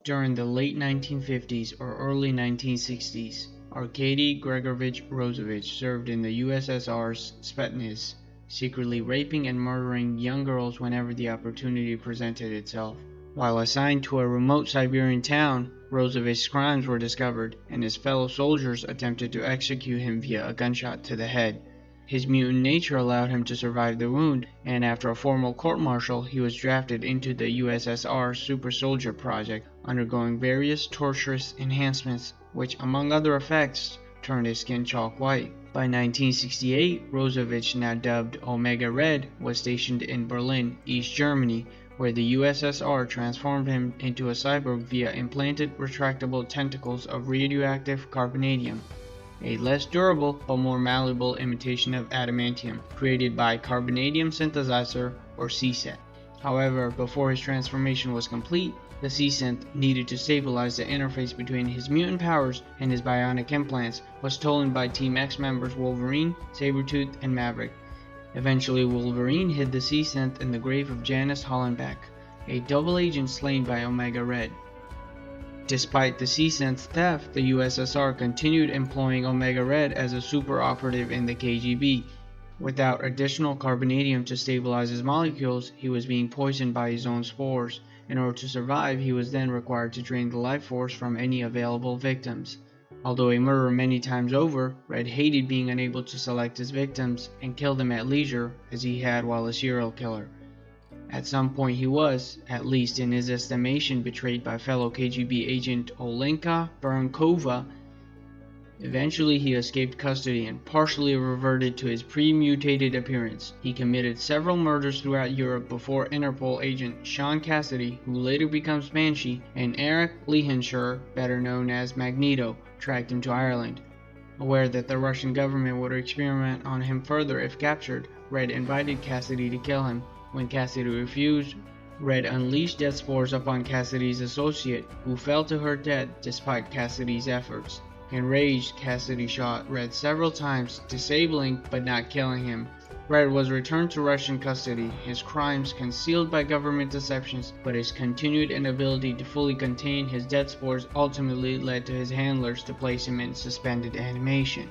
During the late 1950s or early 1960s, Arkady Grigorovich Rozovich served in the USSR's Spetsnaz, secretly raping and murdering young girls whenever the opportunity presented itself. While assigned to a remote Siberian town, Rozovich's crimes were discovered, and his fellow soldiers attempted to execute him via a gunshot to the head. His mutant nature allowed him to survive the wound, and after a formal court-martial, he was drafted into the USSR Super Soldier Project, undergoing various torturous enhancements, which, among other effects, turned his skin chalk white. By 1968, Rozovich, now dubbed Omega Red, was stationed in Berlin, East Germany, where the USSR transformed him into a cyborg via implanted retractable tentacles of radioactive carbonadium, a less durable but more malleable imitation of adamantium, created by Carbonadium Synthesizer or CSynth. However, before his transformation was complete, the CSynth needed to stabilize the interface between his mutant powers and his bionic implants was stolen by Team X members Wolverine, Sabretooth, and Maverick. Eventually, Wolverine hid the CSynth in the grave of Janice Hollenbeck, a double agent slain by Omega Red. Despite the CSynth's theft, the USSR continued employing Omega Red as a super operative in the KGB. Without additional carbonadium to stabilize his molecules, he was being poisoned by his own spores. In order to survive, he was then required to drain the life force from any available victims. Although a murderer many times over, Red hated being unable to select his victims and kill them at leisure as he had while a serial killer. At some point he was, at least in his estimation, betrayed by fellow KGB agent Olenka Barankova. Eventually he escaped custody and partially reverted to his pre-mutated appearance. He committed several murders throughout Europe before Interpol agent Sean Cassidy, who later becomes Banshee, and Eric Lehenschur, better known as Magneto, tracked him to Ireland. Aware that the Russian government would experiment on him further if captured, Red invited Cassidy to kill him. When Cassidy refused, Red unleashed death spores upon Cassidy's associate, who fell to her death despite Cassidy's efforts. Enraged, Cassidy shot Red several times, disabling but not killing him. Red was returned to Russian custody, his crimes concealed by government deceptions, but his continued inability to fully contain his death spores ultimately led to his handlers to place him in suspended animation.